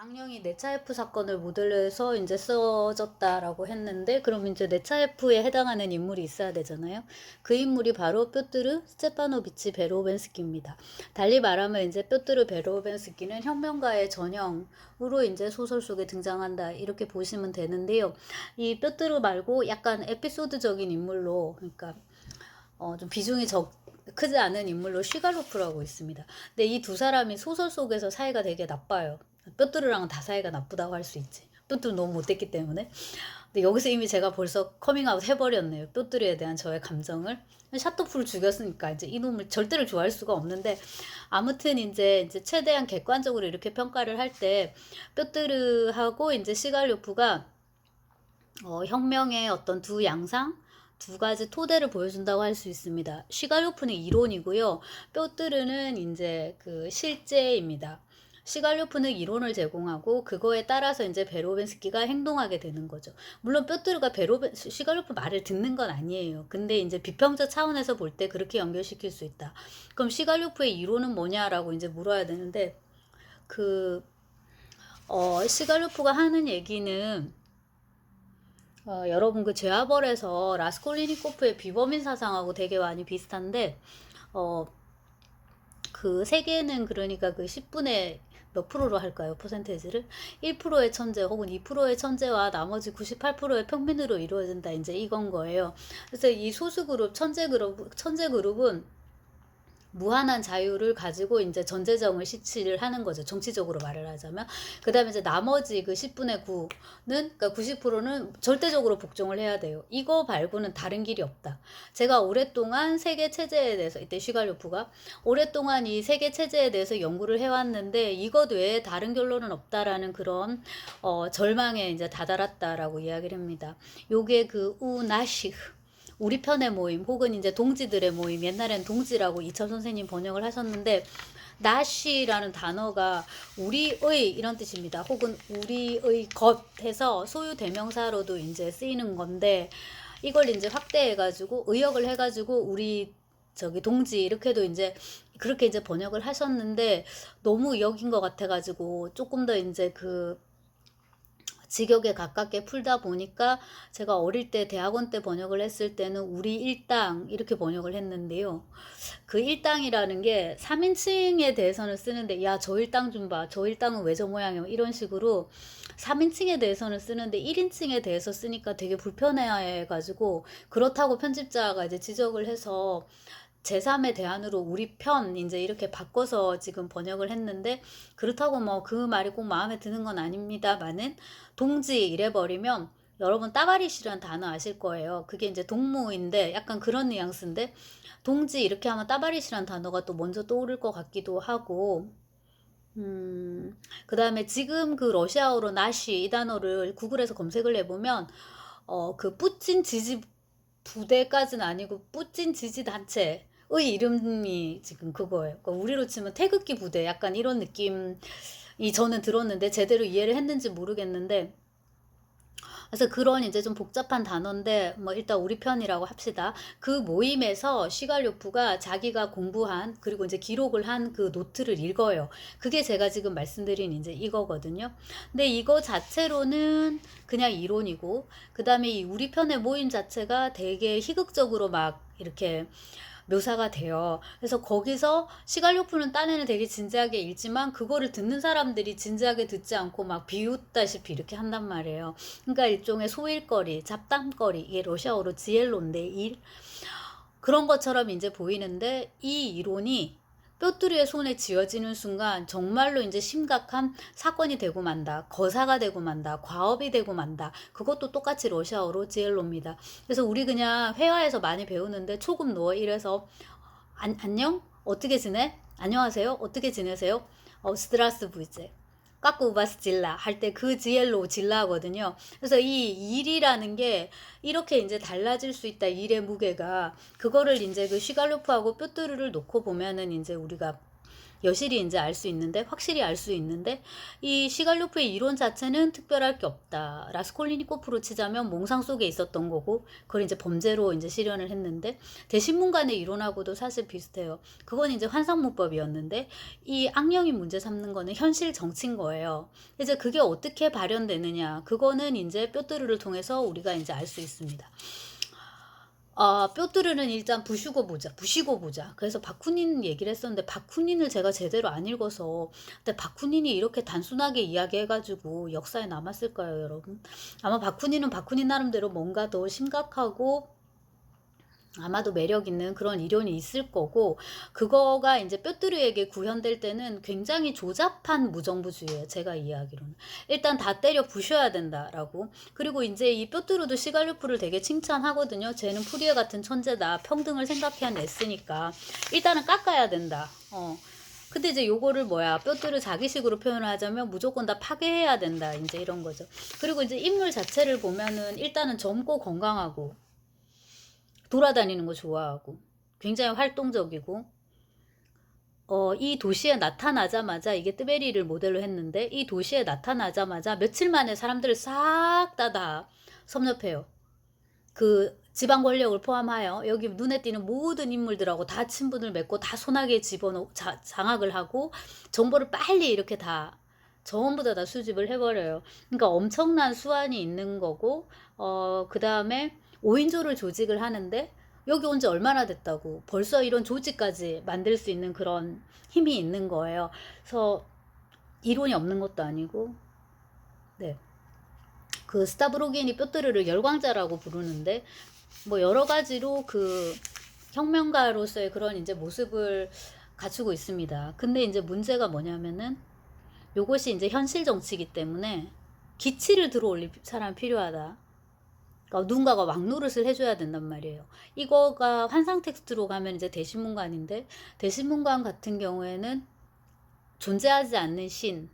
악령이 네차에프 사건을 모델로 해서 이제 써졌다라고 했는데, 그럼 이제 네차에프에 해당하는 인물이 있어야 되잖아요. 그 인물이 바로 뾰트르 스테파노비치 베로벤스키입니다. 달리 말하면 이제 뾰트르 베로벤스키는 혁명가의 전형으로 이제 소설 속에 등장한다, 이렇게 보시면 되는데요. 이 뾰트르 말고 약간 에피소드적인 인물로, 그러니까 좀 비중이 크지 않은 인물로 슈갈로프라고 있습니다. 근데 이 두 사람이 소설 속에서 사이가 되게 나빠요. 뾰뚜르랑은 다 사이가 나쁘다고 할 수 있지. 뾰뚜르 너무 못됐기 때문에. 근데 여기서 이미 제가 벌써 커밍아웃 해버렸네요. 뾰뚜르에 대한 저의 감정을. 샤토프를 죽였으니까 이제 이놈을 절대로 좋아할 수가 없는데, 아무튼 이제 최대한 객관적으로 이렇게 평가를 할 때 뾰뚜르하고 이제 시갈료프가 혁명의 어떤 두 양상, 두 가지 토대를 보여준다고 할 수 있습니다. 시갈료프는 이론이고요. 뾰뜨르는 이제 그 실제입니다. 시갈료프는 이론을 제공하고 그거에 따라서 이제 베로벤스키가 행동하게 되는 거죠. 물론 뾰뜨르가 시갈료프 말을 듣는 건 아니에요. 근데 이제 비평적 차원에서 볼 때 그렇게 연결시킬 수 있다. 그럼 시갈료프의 이론은 뭐냐라고 이제 물어야 되는데, 그 시갈료프가 하는 얘기는 여러분 그 죄와벌에서 라스콜리니코프의 비범인 사상하고 되게 많이 비슷한데, 그 세계는 그러니까 그 10분의 몇 프로로 할까요? 퍼센테이지를 1%의 천재 혹은 2%의 천재와 나머지 98%의 평민으로 이루어진다, 이제 이건 거예요. 그래서 이 소수그룹 천재 그룹은 무한한 자유를 가지고 이제 전제정을 실시를 하는 거죠. 정치적으로 말을 하자면. 그 다음에 이제 나머지 그 10분의 9는, 그러니까 90%는 절대적으로 복종을 해야 돼요. 이거 말고는 다른 길이 없다. 제가 오랫동안 세계 체제에 대해서, 이때 슈갈료프가 오랫동안 이 세계 체제에 대해서 연구를 해왔는데, 이것 외에 다른 결론은 없다라는 그런 절망에 이제 다다랐다라고 이야기를 합니다. 요게 그 우나시흐, 우리 편의 모임 혹은 이제 동지들의 모임, 옛날엔 동지라고 이철 선생님 번역을 하셨는데, 나시라는 단어가 우리의 이런 뜻입니다. 혹은 우리의 것 해서 소유 대명사로도 이제 쓰이는 건데, 이걸 이제 확대해가지고 의역을 해가지고 우리 저기 동지 이렇게도 이제 그렇게 이제 번역을 하셨는데, 너무 의역인 것 같아가지고 조금 더 이제 그 직역에 가깝게 풀다 보니까, 제가 어릴 때 대학원 때 번역을 했을 때는 우리 일당 이렇게 번역을 했는데요. 그 일당이라는 게 3인칭에 대해서는 쓰는데, 야, 저 일당 좀 봐, 저 일당은 왜 저 모양이야, 이런 식으로 3인칭에 대해서는 쓰는데 1인칭에 대해서 쓰니까 되게 불편해가지고, 그렇다고 편집자가 이제 지적을 해서 제3의 대안으로 우리 편 이제 이렇게 바꿔서 지금 번역을 했는데, 그렇다고 뭐 그 말이 꼭 마음에 드는 건 아닙니다만은, 동지 이래버리면 여러분 따바리시라는 단어 아실 거예요. 그게 이제 동무인데 약간 그런 뉘앙스인데, 동지 이렇게 하면 따바리시라는 단어가 또 먼저 떠오를 것 같기도 하고, 그 다음에 지금 그 러시아어로 나시 이 단어를 구글에서 검색을 해보면, 그 뿌찐 지지 부대까지는 아니고 뿌찐 지지 단체의 이름이 지금 그거예요. 그러니까 우리로 치면 태극기 부대, 약간 이런 느낌이 저는 들었는데, 제대로 이해를 했는지 모르겠는데, 그래서 그런 이제 좀 복잡한 단어인데 뭐 일단 우리 편이라고 합시다. 그 모임에서 시갈요프가 자기가 공부한, 그리고 이제 기록을 한 그 노트를 읽어요. 그게 제가 지금 말씀드린 이제 이거거든요. 근데 이거 자체로는 그냥 이론이고, 그 다음에 이 우리 편의 모임 자체가 되게 희극적으로 막 이렇게 묘사가 돼요. 그래서 거기서 시갈요프는 딴에는 되게 진지하게 읽지만, 그거를 듣는 사람들이 진지하게 듣지 않고 막 비웃다시피 이렇게 한단 말이에요. 그러니까 일종의 소일거리, 잡담거리, 이게 러시아어로 지엘로인데 일, 그런 것처럼 이제 보이는데, 이 이론이 뾰뚜리의 손에 쥐어지는 순간 정말로 이제 심각한 사건이 되고 만다, 거사가 되고 만다, 과업이 되고 만다. 그것도 똑같이 러시아어로 지엘로입니다. 그래서 우리 그냥 회화에서 많이 배우는데, 초급 노어 이래서 안녕? 어떻게 지내? 안녕하세요? 어떻게 지내세요? 스트라스부이제 까꾸바스 질라 할 때 그 지엘로 질라거든요. 그래서 이 일이라는 게 이렇게 이제 달라질 수 있다, 일의 무게가. 그거를 이제 그 슈갈로프하고 뾰뚜르를 놓고 보면은 이제 우리가 여실히 이제 알 수 있는데, 확실히 알 수 있는데, 이 시갈로프의 이론 자체는 특별할 게 없다. 라스콜리니코프로 치자면 몽상 속에 있었던 거고, 그걸 이제 범죄로 이제 실현을 했는데, 대신문관의 이론하고도 사실 비슷해요. 그건 이제 환상문법이었는데, 이 악령이 문제 삼는 거는 현실 정치인 거예요. 이제 그게 어떻게 발현되느냐, 그거는 이제 뼈뚜루를 통해서 우리가 이제 알 수 있습니다. 뼈뚜루는 일단 부시고 보자. 그래서 바쿠닌 얘기를 했었는데, 바쿠닌을 제가 제대로 안 읽어서, 근데 바쿠닌이 이렇게 단순하게 이야기해가지고 역사에 남았을까요, 여러분? 아마 바쿠닌은 바쿠닌 나름대로 뭔가 더 심각하고 아마도 매력 있는 그런 이론이 있을 거고, 그거가 이제 뼈뚜루에게 구현될 때는 굉장히 조잡한 무정부주의예요. 제가 이해하기로는. 일단 다 때려 부셔야 된다라고. 그리고 이제 이 뼈뚜루도 시갈루프를 되게 칭찬하거든요. 쟤는 푸리에 같은 천재다. 평등을 생각해냈으니까. 일단은 깎아야 된다. 근데 이제 요거를 뼈뚜루 자기식으로 표현을 하자면 무조건 다 파괴해야 된다. 이제 이런 거죠. 그리고 이제 인물 자체를 보면은 일단은 젊고 건강하고, 돌아다니는 거 좋아하고, 굉장히 활동적이고, 이 도시에 나타나자마자, 이게 뜨베리를 모델로 했는데, 이 도시에 나타나자마자 며칠 만에 사람들을 싹 다 섭렵해요. 그 지방 권력을 포함하여 여기 눈에 띄는 모든 인물들하고 다 친분을 맺고, 다 손아귀에 장악을 하고, 정보를 빨리 이렇게 다 전부 다 수집을 해버려요. 그러니까 엄청난 수완이 있는 거고, 그 다음에 5인조를 조직을 하는데, 여기 온 지 얼마나 됐다고 벌써 이런 조직까지 만들 수 있는 그런 힘이 있는 거예요. 그래서 이론이 없는 것도 아니고, 네. 그 스타브로긴이 뼈뚜루를 열광자라고 부르는데, 뭐 여러 가지로 그 혁명가로서의 그런 이제 모습을 갖추고 있습니다. 근데 이제 문제가 뭐냐면은, 요것이 이제 현실 정치이기 때문에 기치를 들어 올릴 사람이 필요하다. 그러니까 누군가가 왕노릇을 해줘야 된단 말이에요. 이거가 환상 텍스트로 가면 이제 대신문관인데, 대신문관 같은 경우에는 존재하지 않는 신을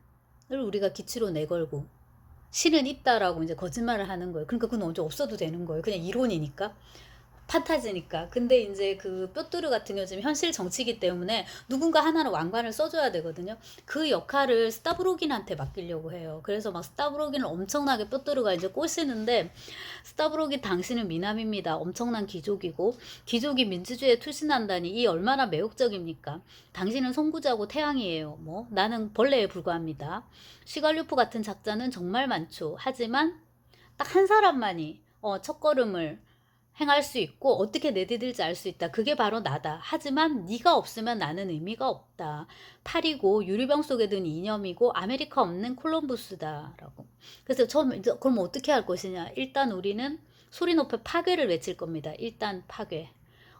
우리가 기치로 내걸고, 신은 있다라고 이제 거짓말을 하는 거예요. 그러니까 그건 언제 없어도 되는 거예요. 그냥 이론이니까. 판타지니까. 근데 이제 그 뼈뚜루 같은 경우 지금 현실 정치이기 때문에 누군가 하나는 왕관을 써줘야 되거든요. 그 역할을 스타브로긴한테 맡기려고 해요. 그래서 막 스타브로긴을 엄청나게 뼈뚜루가 이제 꼬시는데, 스타브로긴 당신은 미남입니다. 엄청난 귀족이고, 귀족이 민주주의에 투신한다니 이 얼마나 매혹적입니까? 당신은 선구자고 태양이에요. 뭐 나는 벌레에 불과합니다. 시갈류프 같은 작자는 정말 많죠. 하지만 딱 한 사람만이 첫걸음을 행할 수 있고 어떻게 내디딜지 알 수 있다. 그게 바로 나다. 하지만 네가 없으면 나는 의미가 없다. 팔이고 유리병 속에 든 이념이고 아메리카 없는 콜럼부스다. 라고. 그래서 처음 그럼 어떻게 할 것이냐. 일단 우리는 소리 높여 파괴를 외칠 겁니다. 일단 파괴.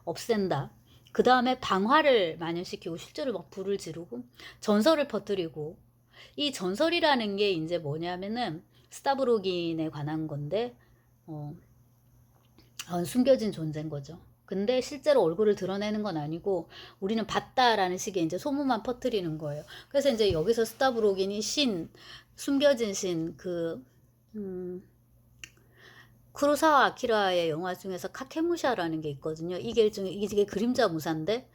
없앤다. 그 다음에 방화를 만연시키고 실제로 막 불을 지르고 전설을 퍼뜨리고, 이 전설이라는 게 이제 뭐냐면은 스타브로긴에 관한 건데, 숨겨진 존재인 거죠. 근데 실제로 얼굴을 드러내는 건 아니고 우리는 봤다라는 식의 이제 소문만 퍼뜨리는 거예요. 그래서 이제 여기서 스타브로긴이 숨겨진 신, 쿠로사와 아키라의 영화 중에서 카케무샤라는 게 있거든요. 이게 그림자 무사인데,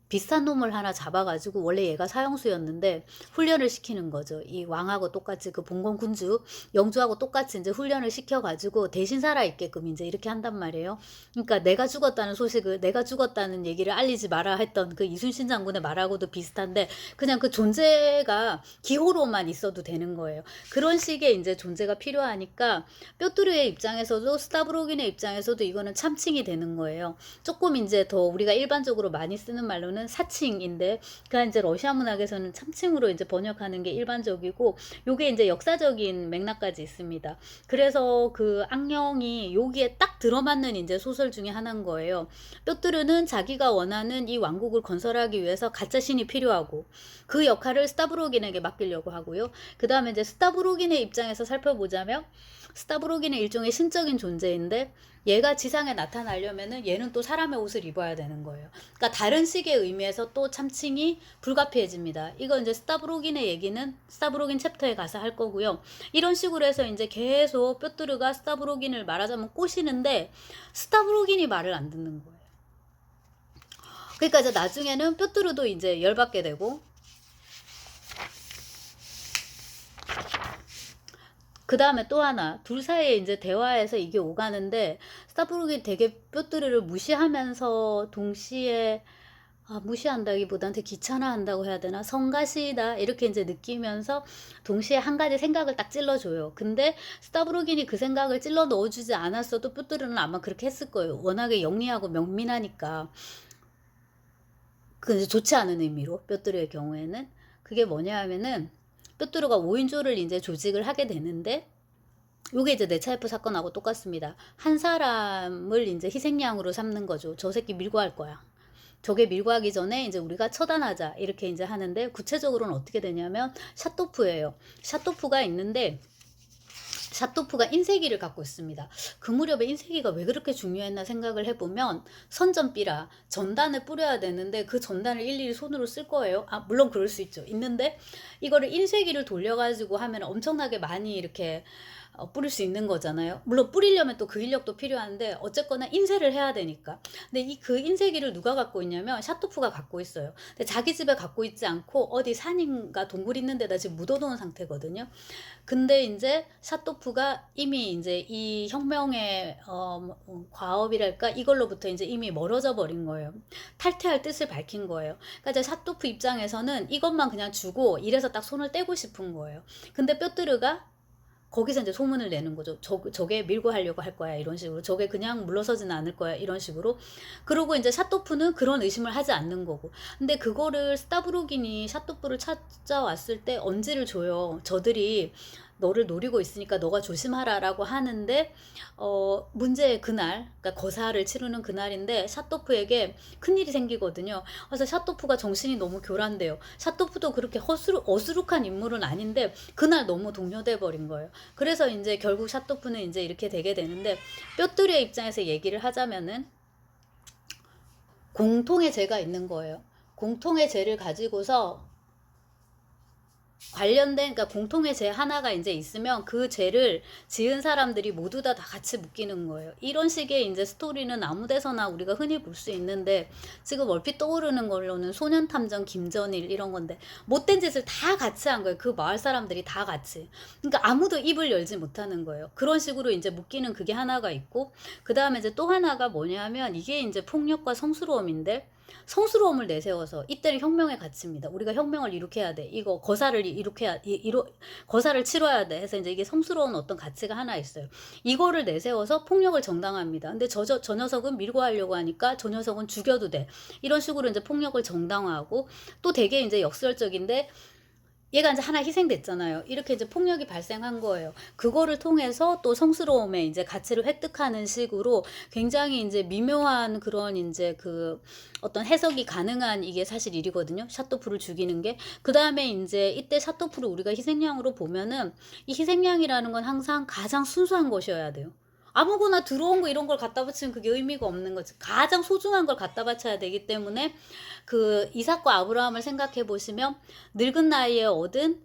비슷한 놈을 하나 잡아가지고, 원래 얘가 사형수였는데 훈련을 시키는 거죠. 이 왕하고 똑같이 그 봉건 군주 영주하고 똑같이 이제 훈련을 시켜가지고 대신 살아있게끔 이제 이렇게 한단 말이에요. 그러니까 내가 죽었다는 얘기를 알리지 마라 했던 그 이순신 장군의 말하고도 비슷한데, 그냥 그 존재가 기호로만 있어도 되는 거예요. 그런 식의 이제 존재가 필요하니까 뼈뚜루의 입장에서도 스타브로긴의 입장에서도 이거는 참칭이 되는 거예요. 조금 이제 더 우리가 일반적으로 많이 쓰는 말로는 사칭인데, 그러니까 이제 러시아 문학에서는 참칭으로 이제 번역하는 게 일반적이고, 요게 이제 역사적인 맥락까지 있습니다. 그래서 그 악령이 여기에 딱 들어맞는 이제 소설 중에 하나인 거예요. 뼈뚜루는 자기가 원하는 이 왕국을 건설하기 위해서 가짜 신이 필요하고, 그 역할을 스타브로긴에게 맡기려고 하고요. 그 다음에 이제 스타브로긴의 입장에서 살펴보자면, 스타브로긴은 일종의 신적인 존재인데, 얘가 지상에 나타나려면은 얘는 또 사람의 옷을 입어야 되는 거예요. 그러니까 다른 식의 의미에서 또 참칭이 불가피해집니다. 이거 이제 스타브로긴의 얘기는 스타브로긴 챕터에 가서 할 거고요. 이런 식으로 해서 이제 계속 뼈뚜루가 스타브로긴을 말하자면 꼬시는데, 스타브로긴이 말을 안 듣는 거예요. 그러니까 이제 나중에는 뼈뚜루도 이제 열받게 되고, 그 다음에 또 하나, 둘 사이에 이제 대화에서 이게 오가는데, 스타브룩이 되게 뼈뚜리를 무시하면서 동시에, 무시한다기보다는 되게 귀찮아한다고 해야 되나? 성가시다 이렇게 이제 느끼면서 동시에 한 가지 생각을 딱 찔러줘요. 근데 스타브로긴이 그 생각을 찔러 넣어주지 않았어도 뾰뚜르는 아마 그렇게 했을 거예요. 워낙에 영리하고 명민하니까. 그 이제 좋지 않은 의미로 뾰뚜르의 경우에는 그게 뭐냐 하면은 뾰뚜르가 5인조를 이제 조직을 하게 되는데, 요게 이제 네차이프 사건하고 똑같습니다. 한 사람을 이제 희생양으로 삼는 거죠. 저 새끼 밀고 할 거야. 저게 밀고 하기 전에 이제 우리가 처단하자 이렇게 이제 하는데, 구체적으로는 어떻게 되냐면 샤토프예요. 샤토프가 있는데, 샤토프가 인쇄기를 갖고 있습니다. 그 무렵에 인쇄기가 왜 그렇게 중요했나 생각을 해보면, 선전비라 전단을 뿌려야 되는데 그 전단을 일일이 손으로 쓸 거예요. 물론 그럴 수 있죠. 있는데 이거를 인쇄기를 돌려가지고 하면 엄청나게 많이 이렇게 뿌릴 수 있는 거잖아요. 물론 뿌리려면 또 그 인력도 필요한데 어쨌거나 인쇄를 해야 되니까. 근데 이 그 인쇄기를 누가 갖고 있냐면 샤토프가 갖고 있어요. 근데 자기 집에 갖고 있지 않고 어디 산인가 동굴 있는 데다 지금 묻어놓은 상태거든요. 근데 이제 샤토프가 이미 이제 이 혁명의 과업이랄까 이걸로부터 이제 이미 멀어져 버린 거예요. 탈퇴할 뜻을 밝힌 거예요. 그러니까 이제 샤토프 입장에서는 이것만 그냥 주고 이래서 딱 손을 떼고 싶은 거예요. 근데 뾰뜨르가 거기서 이제 소문을 내는 거죠. 저게 밀고 하려고 할 거야 이런 식으로. 저게 그냥 물러서지는 않을 거야 이런 식으로. 그리고 이제 샤토프는 그런 의심을 하지 않는 거고. 근데 그거를 스타브로긴이 샤토프를 찾아왔을 때 언지를 줘요. 저들이 너를 노리고 있으니까 너가 조심하라라고 하는데, 문제의 그날, 그러니까 거사를 치르는 그날인데 샤토프에게 큰일이 생기거든요. 그래서 샤토프가 정신이 너무 교란돼요. 샤토프도 그렇게 어수룩한 인물은 아닌데 그날 너무 동요돼 버린 거예요. 그래서 이제 결국 샤토프는 이제 이렇게 되게 되는데, 뼈뚜리의 입장에서 얘기를 하자면은 공통의 죄가 있는 거예요. 공통의 죄를 가지고서 관련된, 그러니까 공통의 죄 하나가 이제 있으면 그 죄를 지은 사람들이 모두 다 같이 묶이는 거예요. 이런 식의 이제 스토리는 아무 데서나 우리가 흔히 볼 수 있는데, 지금 얼핏 떠오르는 걸로는 소년탐정 김전일 이런 건데, 못된 짓을 다 같이 한 거예요. 그 마을 사람들이 다 같이. 그러니까 아무도 입을 열지 못하는 거예요. 그런 식으로 이제 묶이는 그게 하나가 있고, 그 다음에 이제 또 하나가 뭐냐면 이게 이제 폭력과 성스러움인데, 성스러움을 내세워서 이때는 혁명의 가치입니다. 우리가 혁명을 일으켜야 돼. 이거 거사를 거사를 치러야 돼. 해서 이제 이게 성스러운 어떤 가치가 하나 있어요. 이거를 내세워서 폭력을 정당화합니다. 근데 저 녀석은 밀고 하려고 하니까 저 녀석은 죽여도 돼. 이런 식으로 이제 폭력을 정당화하고, 또 되게 이제 역설적인데, 얘가 이제 하나 희생됐잖아요. 이렇게 이제 폭력이 발생한 거예요. 그거를 통해서 또 성스러움의 이제 가치를 획득하는 식으로 굉장히 이제 미묘한 그런 이제 그 어떤 해석이 가능한 이게 사실 일이거든요. 샤토프를 죽이는 게. 그 다음에 이제 이때 샤토프를 우리가 희생양으로 보면은, 이 희생양이라는 건 항상 가장 순수한 것이어야 돼요. 아무거나 들어온 거 이런 걸 갖다 바치면 그게 의미가 없는 거지. 가장 소중한 걸 갖다 바쳐야 되기 때문에, 그 이삭과 아브라함을 생각해 보시면 늙은 나이에 얻은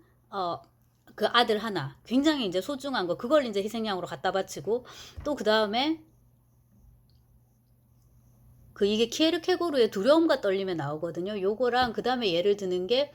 그 아들 하나, 굉장히 이제 소중한 거, 그걸 이제 희생양으로 갖다 바치고, 또 그 다음에 그 이게 키에르케고르의 두려움과 떨림에 나오거든요. 요거랑 그 다음에 예를 드는 게,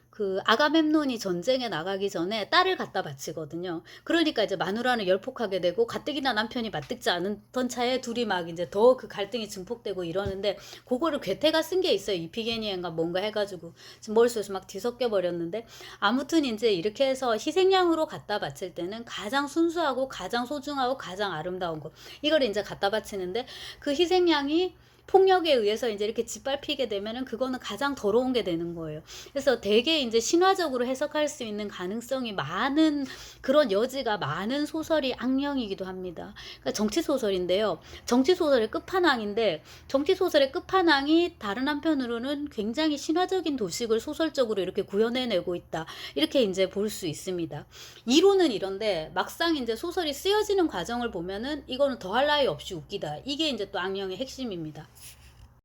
그 아가멤논이 전쟁에 나가기 전에 딸을 갖다 바치거든요. 그러니까 이제 마누라는 열폭하게 되고, 가뜩이나 남편이 맞듣지 않던 차에 둘이 막 이제 더 그 갈등이 증폭되고 이러는데, 그거를 괴테가 쓴 게 있어요. 이피게니엔가 뭔가 해가지고 지금 머릿속에서 막 뒤섞여 버렸는데, 아무튼 이제 이렇게 해서 희생양으로 갖다 바칠 때는 가장 순수하고 가장 소중하고 가장 아름다운 것, 이걸 이제 갖다 바치는데, 그 희생양이 폭력에 의해서 이제 이렇게 짓밟히게 되면은 그거는 가장 더러운 게 되는 거예요. 그래서 되게 이제 신화적으로 해석할 수 있는 가능성이 많은, 그런 여지가 많은 소설이 악령이기도 합니다. 그러니까 정치 소설인데요. 정치 소설의 끝판왕인데, 정치 소설의 끝판왕이 다른 한편으로는 굉장히 신화적인 도식을 소설적으로 이렇게 구현해내고 있다. 이렇게 이제 볼 수 있습니다. 이론은 이런데 막상 이제 소설이 쓰여지는 과정을 보면은 이거는 더할 나위 없이 웃기다. 이게 이제 또 악령의 핵심입니다.